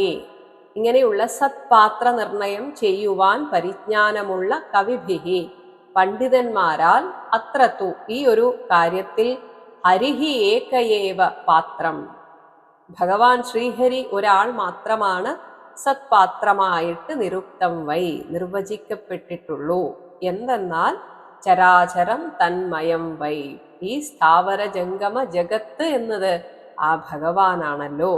[SPEAKER 1] ഇങ്ങനെയുള്ള സത്പാത്ര നിർണയം ചെയ്യുവാൻ പരിജ്ഞാനമുള്ള കവിഭിഃ പണ്ഡിതന്മാരാൽ, അത്രത്തു ഈ ഒരു കാര്യത്തിൽ, ഹരിഃ ഏകയേവ പാത്രം ഭഗവാൻ ശ്രീഹരി ഒരാൾ മാത്രമാണ് സത്പാത്രമായിട്ട് നിരുക്തം വൈ നിർവചിക്കപ്പെട്ടിട്ടുള്ളൂ. എന്തെന്നാൽ ചരാചരം തന്മയം വൈ ഈ സ്ഥാവര ജംഗമ ജഗത്ത് എന്നത് ആ ഭഗവാനാണല്ലോ.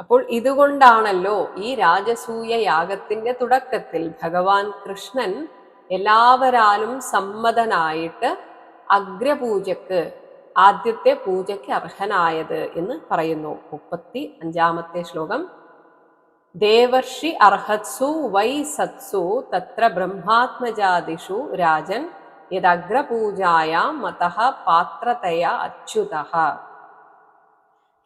[SPEAKER 1] അപ്പോൾ ഇതുകൊണ്ടാണല്ലോ ഈ രാജസൂയ യാഗത്തിന്റെ തുടക്കത്തിൽ ഭഗവാൻ കൃഷ്ണൻ എല്ലാവരാലും സമ്മതനായിട്ട് അഗ്രപൂജക്ക് ആദ്യത്തെ പൂജയ്ക്ക് അർഹനായത് എന്ന് പറയുന്നു. 35-ാമത്തെ ശ്ലോകം. ദേവർഷി അർഹത്സു വൈ സത്സു തത്ര ബ്രഹ്മാത്മജാദിഷു രാജൻ യദഗ്രപൂജായാം മതഃ പാത്രതയാ അച്യുതഃ.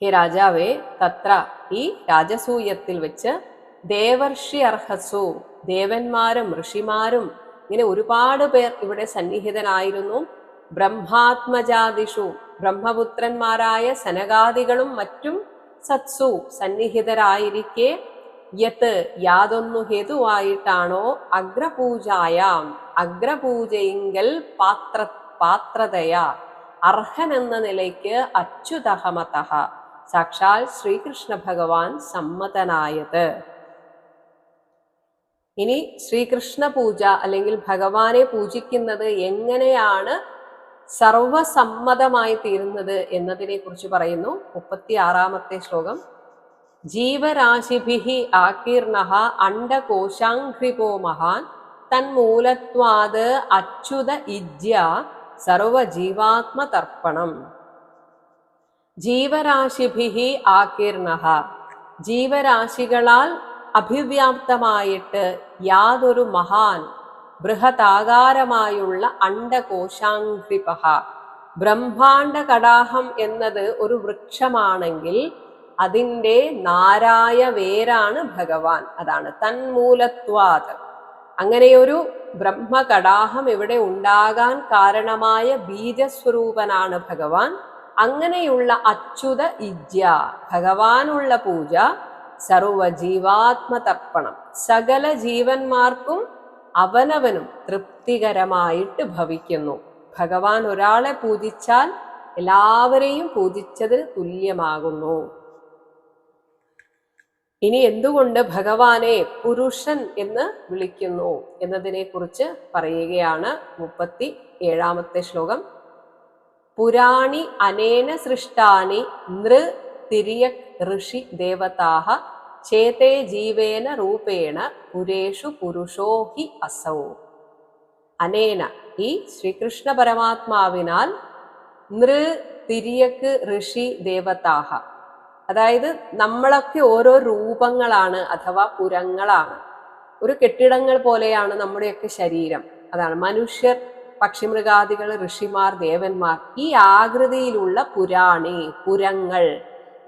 [SPEAKER 1] ഹേ രാജാവേ, തത്ര ഈ രാജസൂയത്തിൽ വെച്ച് ദേവർഷി അർഹസു ദേവന്മാരും ഋഷിമാരും ഇങ്ങനെ ഒരുപാട് പേർ ഇവിടെ സന്നിഹിതനായിരുന്നു. ബ്രഹ്മാത്മജാദിഷു ബ്രഹ്മപുത്രന്മാരായ സനകാദികളും മറ്റും സത്സു സന്നിഹിതരായിരിക്കെ, യത് യാതൊന്നു ഹേതുവായിട്ടാണോ അഗ്രപൂജായാം അഗ്രപൂജയിങ്കൽ പാത്രതയാ അർഹൻ എന്ന നിലയ്ക്ക് അച്യുതഹമതഃ സാക്ഷാൽ ശ്രീകൃഷ്ണ ഭഗവാൻ സമ്മതനായത്. ഇനി ശ്രീകൃഷ്ണ പൂജ അല്ലെങ്കിൽ ഭഗവാനെ പൂജിക്കുന്നത് എങ്ങനെയാണ് സർവസമ്മതമായി തീരുന്നത് എന്നതിനെ കുറിച്ച് പറയുന്നു. 36-ാമത്തെ ശ്ലോകം. ജീവരാശിഭിഃ ആകീർണഃ അണ്ഡകോശാഘ്രിപോ മഹാൻ തന്മൂലത്വാത് അച്യുത ഇജ്യ സർവജീവാത്മതർപ്പണം. ജീവരാശിഭിഃ ആകീർണഃ ജീവരാശികളാൽ അഭിവ്യാപ്തമായിട്ട് യാതൊരു മഹാൻ ബൃഹതാകാരമായുള്ള അണ്ഡകോശാഘ്രിപഃ ബ്രഹ്മാണ്ഡ കടാഹം എന്നത് ഒരു വൃക്ഷമാണെങ്കിൽ അതിൻ്റെ നാരായ വേരാണ് ഭഗവാൻ. അതാണ് തന്മൂലത്വാത്. അങ്ങനെയൊരു ബ്രഹ്മകടാഹം ഇവിടെ ഉണ്ടാകാൻ കാരണമായ ബീജസ്വരൂപനാണ് ഭഗവാൻ. അങ്ങനെയുള്ള അച്യുത ഇജ്യ ഭഗവാനുള്ള പൂജ സർവജീവാത്മതർപ്പണം, സകല ജീവന്മാർക്കും അവനവനും തൃപ്തികരമായിട്ട് ഭവിക്കുന്നു. ഭഗവാൻ ഒരാളെ പൂജിച്ചാൽ എല്ലാവരെയും പൂജിച്ചതിന് തുല്യമാകുന്നു. ഇനി എന്തുകൊണ്ട് ഭഗവാനെ പുരുഷൻ എന്ന് വിളിക്കുന്നു എന്നതിനെ കുറിച്ച് പറയുകയാണ് 37 ശ്ലോകം. പുരാണി അനേന സൃഷ്ടാനി നൃ തിര്യക് ഋഷി ദേവതാഹ ചേതേ ജീവേന രൂപേണ പുരേഷു പുരുഷോ ഹി അസൗ. അനേന ഈ ശ്രീകൃഷ്ണ പരമാത്മാവിനാൽ നൃ തിര്യക് ഋഷി ദേവതാഹ, അതായത് നമ്മളൊക്കെ ഓരോ രൂപങ്ങളാണ് അഥവാ പുരങ്ങളാണ്. ഒരു കെട്ടിടങ്ങൾ പോലെയാണ് നമ്മുടെയൊക്കെ ശരീരം. അതാണ് മനുഷ്യർ, പക്ഷിമൃഗാദികൾ, ഋഷിമാർ, ദേവന്മാർ. ഈ ആകൃതിയിലുള്ള പുരാണി പുരങ്ങൾ,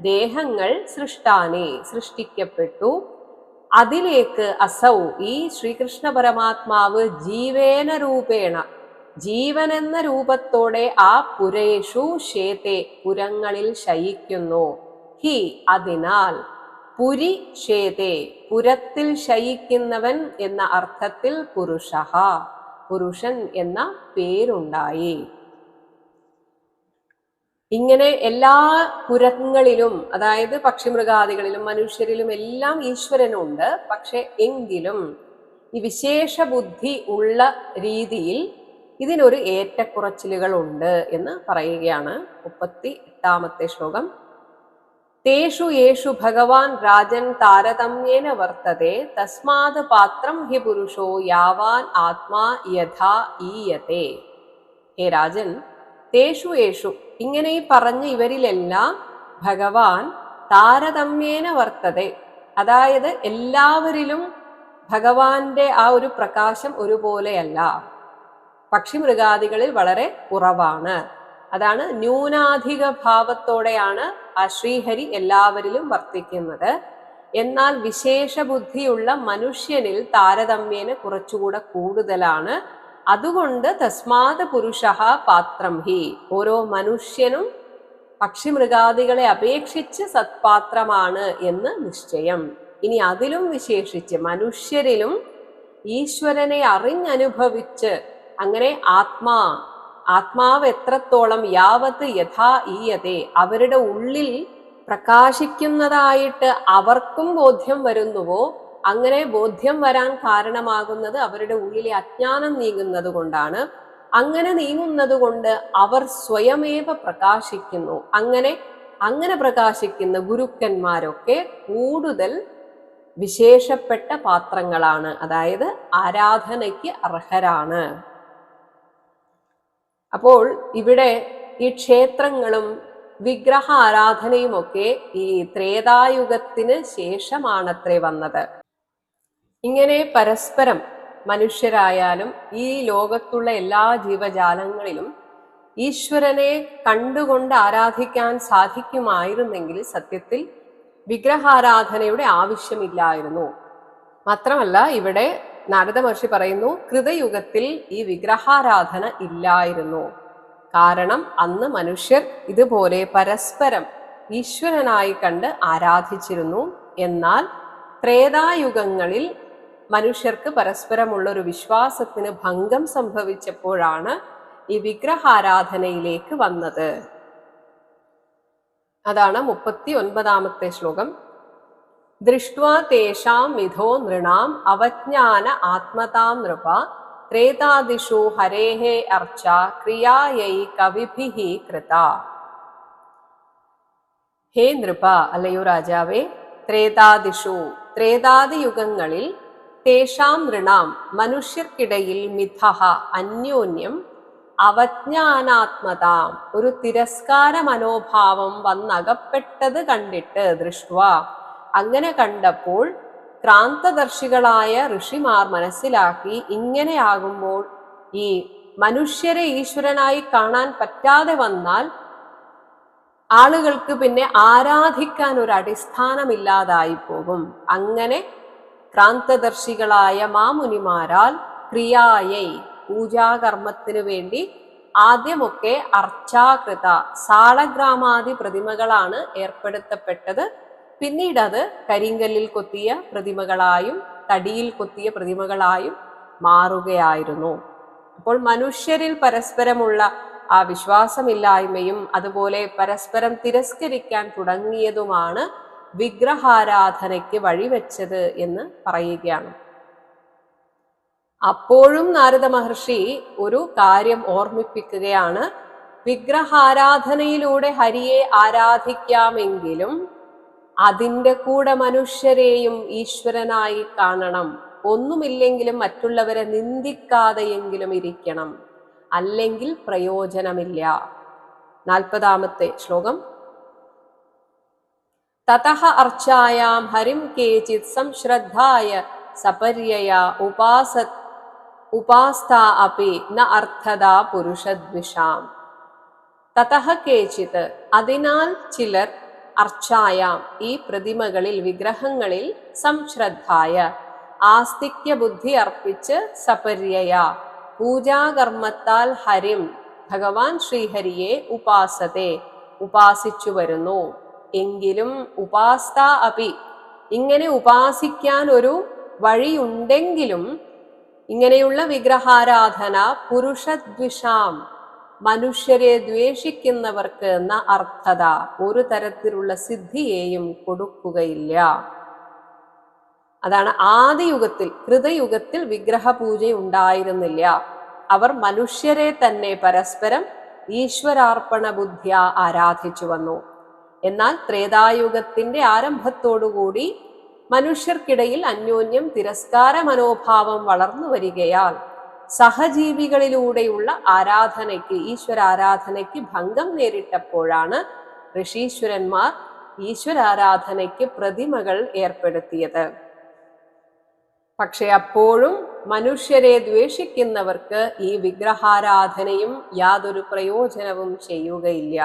[SPEAKER 1] ദേഹങ്ങൾ സൃഷ്ടാനി സൃഷ്ടിക്കപ്പെട്ടു. അതിലേക്ക് അസൗ ഈ ശ്രീകൃഷ്ണ പരമാത്മാവ് ജീവേന രൂപേണ ജീവനെന്ന രൂപത്തോടെ ആ പുരേഷു ശേതേ പുരങ്ങളിൽ ശയിക്കുന്നു. ഹി അതിനാൽ, പുരി ശേതേ പുരത്തിൽ ശയിക്കുന്നവൻ എന്ന അർത്ഥത്തിൽ പുരുഷഃ പുരുഷൻ എന്ന പേരുണ്ടായി. ഇങ്ങനെ എല്ലാ പുരങ്ങളിലും, അതായത് പക്ഷിമൃഗാദികളിലും മനുഷ്യരിലും എല്ലാം ഈശ്വരനുണ്ട്. പക്ഷെ എങ്കിലും ഈ വിശേഷ ബുദ്ധി ഉള്ള രീതിയിൽ ഇതിനൊരു ഏറ്റക്കുറച്ചിലുകൾ ഉണ്ട് എന്ന് പറയുകയാണ് 38 ശ്ലോകം. തേഷു യേഷു ഭഗവാൻ രാജൻ താരതമ്യേന വർത്തതേ തസ്മാത് പാത്രം ഹി പുരുഷോ യാവാൻ ആത്മാ യഥാ ഈയത്തെ. ഹേ രാജൻ, തേഷു യേഷു ഇങ്ങനെ പറഞ്ഞ് ഇവരിലെല്ലാം ഭഗവാൻ താരതമ്യേന വർത്തതേ, അതായത് എല്ലാവരിലും ഭഗവാന്റെ ആ ഒരു പ്രകാശം ഒരുപോലെയല്ല. പക്ഷിമൃഗാദികളിൽ വളരെ കുറവാണ്. അതാണ് ന്യൂനാധിക ഭാവത്തോടെയാണ് ആ ശ്രീഹരി എല്ലാവരിലും വർത്തിക്കുന്നത്. എന്നാൽ വിശേഷ ബുദ്ധിയുള്ള മനുഷ്യനിൽ താരതമ്യേന കുറച്ചുകൂടെ കൂടുതലാണ്. അതുകൊണ്ട് തസ്മാത് പുരുഷഃ പാത്രം ഹി, ഓരോ മനുഷ്യനും പക്ഷിമൃഗാദികളെ അപേക്ഷിച്ച് സത്പാത്രമാണ് എന്ന് നിശ്ചയം. ഇനി അതിലും വിശേഷിച്ച് മനുഷ്യരിലും ഈശ്വരനെ അറിഞ്ഞനുഭവിച്ച് അങ്ങനെ ആത്മാവ് എത്രത്തോളം യാവത്ത് യഥാ ഈയതേ അവരുടെ ഉള്ളിൽ പ്രകാശിക്കുന്നതായിട്ട് അവർക്കും ബോധ്യം വരുന്നുവോ, അങ്ങനെ ബോധ്യം വരാൻ കാരണമാകുന്നത് അവരുടെ ഉള്ളിലെ അജ്ഞാനം നീങ്ങുന്നത് കൊണ്ടാണ്. അങ്ങനെ നീങ്ങുന്നത് കൊണ്ട് അവർ സ്വയമേവ പ്രകാശിക്കുന്നു. അങ്ങനെ പ്രകാശിക്കുന്ന ഗുരുക്കന്മാരൊക്കെ കൂടുതൽ വിശേഷപ്പെട്ട പാത്രങ്ങളാണ്, അതായത് ആരാധനയ്ക്ക് അർഹരാണ്. അപ്പോൾ ഇവിടെ ഈ ക്ഷേത്രങ്ങളും വിഗ്രഹ ആരാധനയുമൊക്കെ ഈ ത്രേതായുഗത്തിന് ശേഷമാണത്രേ വന്നത്. ഇങ്ങനെ പരസ്പരം മനുഷ്യരായാലും ഈ ലോകത്തുള്ള എല്ലാ ജീവജാലങ്ങളിലും ഈശ്വരനെ കണ്ടുകൊണ്ട് ആരാധിക്കാൻ സാധിക്കുമായിരുന്നെങ്കിൽ സത്യത്തിൽ വിഗ്രഹാരാധനയുടെ ആവശ്യമില്ലായിരുന്നു. മാത്രമല്ല ഇവിടെ നാരദ മഹർഷി പറയുന്നു, കൃതയുഗത്തിൽ ഈ വിഗ്രഹാരാധന ഇല്ലായിരുന്നു. കാരണം അന്ന് മനുഷ്യർ ഇതുപോലെ പരസ്പരം ഈശ്വരനായി കണ്ട് ആരാധിച്ചിരുന്നു. എന്നാൽ ത്രേതായുഗങ്ങളിൽ മനുഷ്യർക്ക് പരസ്പരമുള്ള ഒരു വിശ്വാസത്തിന് ഭംഗം സംഭവിച്ചപ്പോഴാണ് ഈ വിഗ്രഹാരാധനയിലേക്ക് വന്നത്. അതാണ് 39 ശ്ലോകം. ദൃഷ്ട്വാ തേഷാം വിധോ നൃണാം അവജ്ഞാന ആത്മതാം നൃപ ത്രേതാദിഷു ഹരേഹേ അർച്ച ക്രിയായൈ കവിഭിഃ കൃത. ഹേ നൃപ, അല്ലയോ രാജാവേ, ത്രേതാദിയുഗങ്ങളിൽ തേഷാം നൃണാം മനുഷ്യർക്കിടയിൽ മിഥഃ അന്യോന്യം അവജ്ഞാനാത്മതാം ഒരു തിരസ്കാര മനോഭാവം വന്നകപ്പെട്ടത് കണ്ടിട്ട്, ദൃഷ്ട്വാ അങ്ങനെ കണ്ടപ്പോൾ ക്രാന്തദർശികളായ ഋഷിമാർ മനസ്സിലാക്കി, ഇങ്ങനെയാകുമ്പോൾ ഈ മനുഷ്യരെ ഈശ്വരനായി കാണാൻ പറ്റാതെ വന്നാൽ ആളുകൾക്ക് പിന്നെ ആരാധിക്കാൻ ഒരു അടിസ്ഥാനമില്ലാതായി പോകും. അങ്ങനെ ക്രാന്തദർശികളായ മാമുനിമാരാൽ ക്രിയായൈ പൂജാകർമ്മത്തിനു വേണ്ടി ആദ്യമൊക്കെ അർച്ചാകൃത സാളഗ്രാമാദി പ്രതിമകളാണ് ഏർപ്പെടുത്തപ്പെട്ടത്. പിന്നീട് അത് കരിങ്കല്ലിൽ കൊത്തിയ പ്രതിമകളായും തടിയിൽ കൊത്തിയ പ്രതിമകളായും മാറുകയായിരുന്നു. അപ്പോൾ മനുഷ്യരിൽ പരസ്പരമുള്ള ആ വിശ്വാസമില്ലായ്മയും അതുപോലെ പരസ്പരം തിരസ്കരിക്കാൻ തുടങ്ങിയതുമാണ് വിഗ്രഹാരാധനയ്ക്ക് വഴിവെച്ചത് എന്ന് പറയുകയാണ്. അപ്പോഴും നാരദ മഹർഷി ഒരു കാര്യം ഓർമ്മിപ്പിക്കുകയാണ്. വിഗ്രഹാരാധനയിലൂടെ ഹരിയെ ആരാധിക്കാമെങ്കിലും അതിൻ്റെ കൂടെ മനുഷ്യരെയും ഈശ്വരനായി കാണണം. ഒന്നുമില്ലെങ്കിലും മറ്റുള്ളവരെ നിന്ദിക്കാതെയെങ്കിലും ഇരിക്കണം, അല്ലെങ്കിൽ പ്രയോജനമില്ല. 40-ാമത്തെ ശ്ലോകം. തതഃ അർച്ചായാം ഹരിം കേചിത് സംശ്രദ്ധായ സപര്യയ ഉപാസ്താ അപി ന അർത്ഥദാ പുരുഷദ്വിഷാം. തതഃ കേചിത്, അതിനാൽ ചിലർ, അർച്ചായാം ഈ പ്രതിമകളിൽ വിഗ്രഹങ്ങളിൽ, സംശ്രദ്ധായ ആസ്തിക്യ ബുദ്ധി അർപ്പിച്ച്, സപര്യയ പൂജാകർമ്മത്താൽ, ഹരിം ഭഗവാൻ ശ്രീഹരിയെ, ഉപാസത്തെ ഉപാസിച്ചു വരുന്നു. എങ്കിലും ഉപാസ്ത അപി ഇങ്ങനെ ഉപാസിക്കാൻ ഒരു വഴിയുണ്ടെങ്കിലും ഇങ്ങനെയുള്ള വിഗ്രഹാരാധന പുരുഷദ്വിഷാം മനുഷ്യരെ ദ്വേഷിക്കുന്നവർക്ക് ന അർത്ഥത ഒരു തരത്തിലുള്ള സിദ്ധിയെയും കൊടുക്കുകയില്ല. അതാണ് ആദിയുഗത്തിൽ, കൃതയുഗത്തിൽ വിഗ്രഹപൂജ ഉണ്ടായിരുന്നില്ല. അവർ മനുഷ്യരെ തന്നെ പരസ്പരം ഈശ്വരാർപ്പണ ബുദ്ധ്യ ആരാധിച്ചു വന്നു. എന്നാൽ ത്രേതായുഗത്തിന്റെ ആരംഭത്തോടുകൂടി മനുഷ്യർക്കിടയിൽ അന്യോന്യം തിരസ്കാര മനോഭാവം വളർന്നു വരികയാൽ സഹജീവികളിലൂടെയുള്ള ആരാധനയ്ക്ക്, ഈശ്വരാരാധനയ്ക്ക് ഭംഗം നേരിട്ടപ്പോഴാണ് ഋഷീശ്വരന്മാർ ഈശ്വരാരാധനയ്ക്ക് പ്രതിമകൾ ഏർപ്പെടുത്തിയത്. പക്ഷെ അപ്പോഴും മനുഷ്യരെ ദ്വേഷിക്കുന്നവർക്ക് ഈ വിഗ്രഹാരാധനയും യാതൊരു പ്രയോജനവും ചെയ്യുകയില്ല.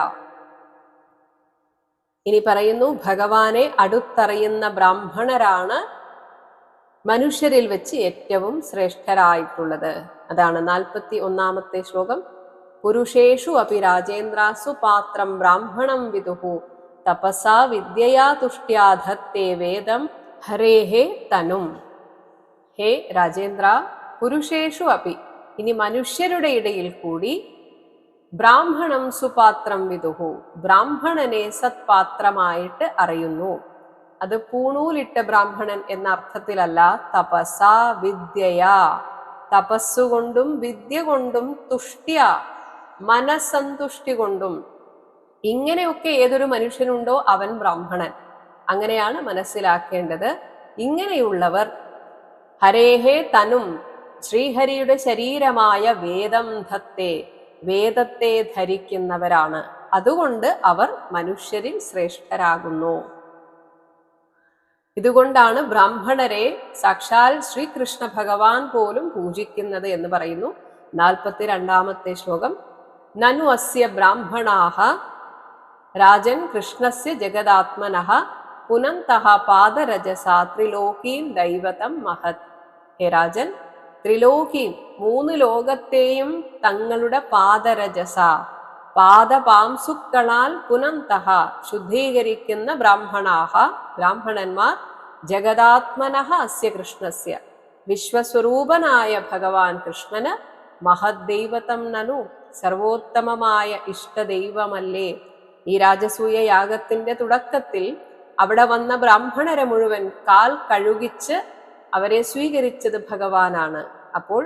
[SPEAKER 1] ഇനി പറയുന്നു, ഭഗവാനെ അടുത്തറിയുന്ന ബ്രാഹ്മണരാണ് മനുഷ്യരിൽ വെച്ച് ഏറ്റവും ശ്രേഷ്ഠരായിട്ടുള്ളത്. അതാണ് 41-ാമത്തെ ശ്ലോകം. പുരുഷേഷു അപി രാജേന്ദ്രാസു പാത്രം ബ്രാഹ്മണം വിദുഹു തപസാ വിദ്യയാ തുഷ്ട്യാ ധത്തേ വേദം ഹരേഹേ തനും. ഹേ രാജേന്ദ്ര, പുരുഷേഷു അപി ഇനി മനുഷ്യരുടെ ഇടയിൽ കൂടി ബ്രാഹ്മണം സുപാത്രം വിദുഹു ബ്രാഹ്മണനെ സത്പാത്രമായിട്ട് അറിയുന്നു. അത് പൂണൂലിട്ട ബ്രാഹ്മണൻ എന്ന അർത്ഥത്തിലല്ല. തപസാ വിദ്യയാ തപസ്സുകൊണ്ടും വിദ്യ കൊണ്ടും തുഷ്ട്യ മനസ്സന്തുഷ്ടി കൊണ്ടും, ഇങ്ങനെയൊക്കെ ഏതൊരു മനുഷ്യനുണ്ടോ അവൻ ബ്രാഹ്മണൻ. അങ്ങനെയാണ് മനസ്സിലാക്കേണ്ടത്. ഇങ്ങനെയുള്ളവർ ഹരേഹേ തനും ശ്രീഹരിയുടെ ശരീരമായ വേദം ധത്തേ വേദത്തെ ധരിക്കുന്നവരാണ്. അതുകൊണ്ട് അവർ മനുഷ്യരിൽ ശ്രേഷ്ഠരാകുന്നു. ഇതുകൊണ്ടാണ് ബ്രാഹ്മണരെ സാക്ഷാൽ ശ്രീകൃഷ്ണ ഭഗവാൻ പോലും പൂജിക്കുന്നത് എന്ന് പറയുന്നു. 42-ാമത്തെ ശ്ലോകം. നനു അസ്യ ബ്രാഹ്മണാഹ രാജൻ കൃഷ്ണസ്യ ജഗദാത്മനഃ പുനന്തഃ പാദരജസാ ത്രിലോകീം ദൈവതം മഹത്. ഹേ രാജൻ, ത്രിലോകീം 3 ലോകത്തെയും തങ്ങളുടെ പാദരജസ പാദപാംസുക്കളാൽ പുനന്തഃ ശുദ്ധീകരിക്കുന്ന ബ്രാഹ്മണാഹ ബ്രാഹ്മണന്മാർ ജഗദാത്മനഃ അസ്യ കൃഷ്ണസ്യ വിശ്വസ്വരൂപനായ ഭഗവാൻ കൃഷ്ണന് മഹദ്ദൈവതം നനു സർവോത്തമമായ ഇഷ്ടദൈവമല്ലേ. ഈ രാജസൂയ യാഗത്തിന്റെ തുടക്കത്തിൽ അവിടെ വന്ന ബ്രാഹ്മണരെ മുഴുവൻ കാൽ കഴുകിച്ച് അവരെ സ്വീകരിച്ചത് ഭഗവാനാണ്. അപ്പോൾ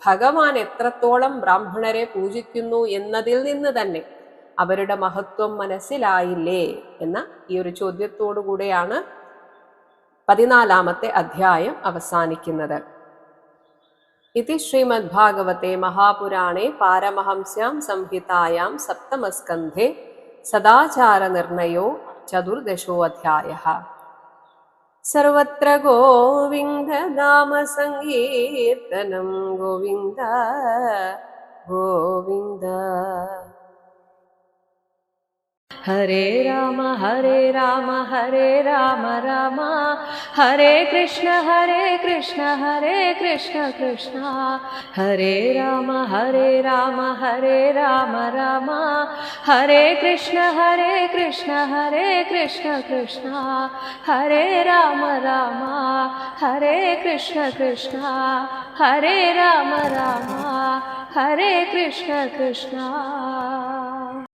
[SPEAKER 1] ഭഗവാൻ എത്രത്തോളം ബ്രാഹ്മണരെ പൂജിക്കുന്നു എന്നതിൽ നിന്ന് തന്നെ അവരുടെ മഹത്വം മനസ്സിലായില്ലേ എന്ന ഈ ഒരു ചോദ്യത്തോടു കൂടെയാണ് 14-ാമത്തെ അധ്യായം അവസാനിക്കുന്നത്. ഇതി ശ്രീമദ് ഭാഗവതേ മഹാപുരാണേ പാരമഹംസ്യാം സംഹിതായാം സപ്തമസ്കന്ധേ സദാചാര നിർണയോ ചതുർദശോ അധ്യായഃ. സർവത്ര ഗോവിന്ദ നാമ സങ്കീർത്തനം ഗോവിന്ദ ഗോവിന്ദ.
[SPEAKER 2] ഹരേ രാമ ഹരേ രാമ ഹരേ രാമ രാമ ഹരേ കൃഷ്ണ ഹരേ കൃഷ്ണ ഹരേ കൃഷ്ണ കൃഷ്ണ ഹരേ രാമ ഹരേ രാമ ഹരേ രാമ രാമ ഹരേ കൃഷ്ണ ഹരേ കൃഷ്ണ ഹരേ കൃഷ്ണ കൃഷ്ണ ഹരേ രാമ രാമ ഹരേ കൃഷ്ണ കൃഷ്ണ ഹരേ രാമ രാമ ഹരേ കൃഷ്ണ കൃഷ്ണ.